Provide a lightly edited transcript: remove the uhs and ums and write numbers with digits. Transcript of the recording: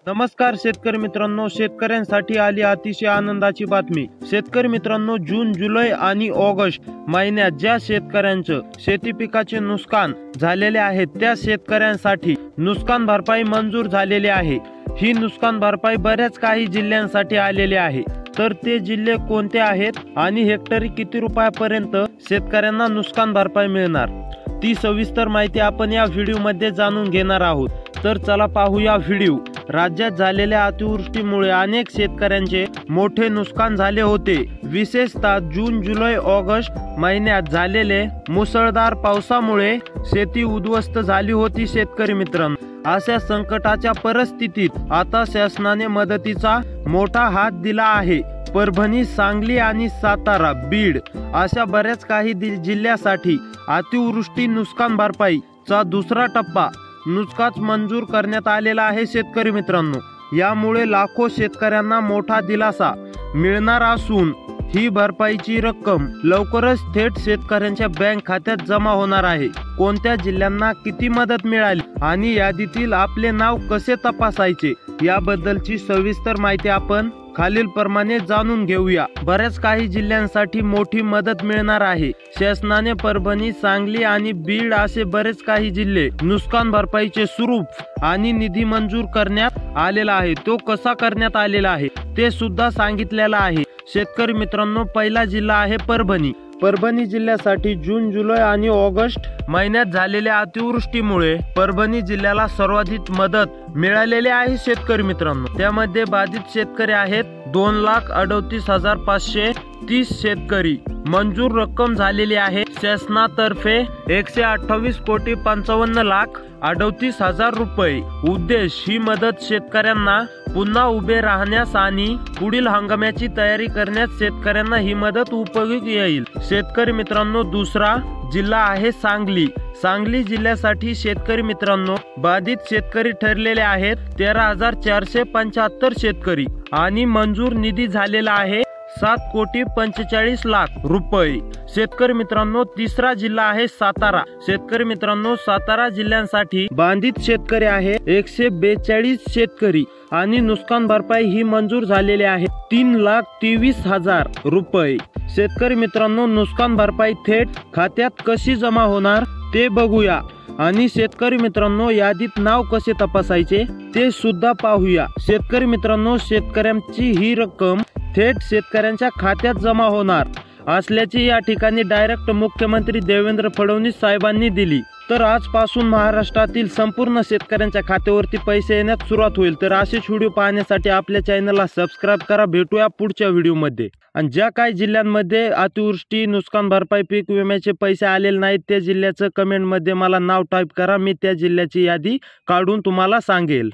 नमस्कार शेतकरी मित्रांनो, शेतकऱ्यांसाठी आली अतिशय आनंदाची बातमी। शेतकरी मित्रांनो, जून, जुलै आणि ऑगस्ट महिन्यात ज्या शेतकऱ्यांचं शेती पिकाचे नुकसान झालेले आहे त्या शेतकऱ्यांसाठी नुकसान भरपाई मंजूर झालेली आहे। ही नुकसान भरपाई बऱ्याच काही जिल्ह्यांसाठी आलेली आहे। तर ते जिल्हे कोणते आहेत आणि हेक्टरी किती रुपयापर्यंत शेतकऱ्यांना नुकसान भरपाई मिळणार, ती सविस्तर माहिती आपण या व्हिडिओमध्ये जाणून घेणार आहोत। तर चला पाहूया व्हिडिओ। राज्यात झालेल्या अतिवृष्टीमुळे अनेक शेतकऱ्यांचे मोठे नुकसान झाले होते। विशेषतः जून, जुलै, ऑगस्ट महिन्यात झालेले मुसळधार पावसामुळे शेती उद्ध्वस्त झाली होती। शेतकरी मित्रांनो, अशा संकटाच्या परिस्थितीत आता शासनाने मदतीचा मोठा हात दिला आहे। परभणी, सांगली आणि सातारा, बीड अशा बऱ्याच काही जिल्ह्यासाठी अतिवृष्टी नुकसान भरपाईचा दुसरा टप्पा नुकताच मंजूर करण्यात आलेला आहे। शेतकरी मित्रांनो, यामुळे लाखो शेतकऱ्यांना मोठा दिलासा मिळणार असून ही भरपाईची रक्कम लवकरच थेट शेतकऱ्यांच्या बँक खात्यात जमा होणार आहे। कोणत्या जिल्ह्यांना किती मदत मिळाली आणि यादीतील आपले नाव कसे तपासायचे याबद्दलची सविस्तर माहिती आपण खालील प्रमाणे जाणून घेऊया। बऱ्याच काही जिल्ह्यांसाठी मोठी मदत मिळणार आहे। शासनाने परभणी, सांगली आणि बीड असे बरेच काही जिल्हे नुकसान भरपाईचे स्वरूप आणि निधी मंजूर करण्यात आलेला आहे। तो कसा करण्यात आलेला आहे ते सुद्धा सांगितलेला आहे। शेतकरी मित्रांनो, पहिला जिल्हा आहे परभणी। परभणी जिल्ह्यासाठी जून, जुलै आणि ऑगस्ट महिन्यात झालेल्या अतिवृष्टीमुळे परभणी जिल्ह्याला सर्वाधिक मदत मिळालेली आहे। शेतकरी मित्रांनो, त्यामध्ये बाधित शेतकरी आहेत 2,38,530 शेतकरी। मंजूर रक्कम झालेली आहे शासनातर्फे 128,55,38,000 रुपये। उद्देश ही मदत शेतकऱ्यांना पुन्हा उभे राहण्यास आणि पुढील हंगामाची तयारी करण्यास शेतकऱ्यांना ही मदत उपयोगी येईल। शेतकरी मित्रांनो, दुसरा जिल्हा आहे सांगली। सांगली जिल्ह्यासाठी शेतकरी मित्रांनो बाधित शेतकरी ठरलेले आहेत 13,475 शेतकरी आणि मंजूर निधी झालेला आहे 7,45,00,000 रुपये। शेतकरी मित्रांनो, तिसरा जिल्हा आहे सातारा। शेतकरी मित्रांनो, सातारा जिल्ह्यासाठी बाधित शेतकरी आहे 142 शेतकरी आणि नुकसान भरपाई ही मंजूर झालेली आहे 3,23,000 रुपये। शेतकरी मित्रांनो, नुकसान भरपाई थेट खात्यात कशी जमा होणार ते बघूया आणि शेतकरी मित्रांनो यादीत नाव कसे तपासायचे ते सुद्धा पाहूया। शेतकरी मित्रांनो, शेतकऱ्यांची ही रक्कम थेट शेतकऱ्यांच्या खात्यात जमा होणार असल्याची या ठिकाणी डायरेक्ट मुख्यमंत्री देवेंद्र फडणवीस साहेबांनी दिली। तर आजपासून महाराष्ट्रातील संपूर्ण शेतकऱ्यांच्या खात्यावरती पैसे येण्यास सुरुवात होईल। तर असेच व्हिडिओ पाहण्यासाठी आपल्या चॅनलला सबस्क्राइब करा। भेटूया पुढच्या व्हिडिओमध्ये। आणि ज्या काही जिल्ह्यांमध्ये अतिवृष्टी, नुकसान भरपाई, पीक विम्याचे पैसे आलेले नाहीत त्या जिल्ह्याचं कमेंटमध्ये मला नाव टाईप करा। मी त्या जिल्ह्याची यादी काढून तुम्हाला सांगेल।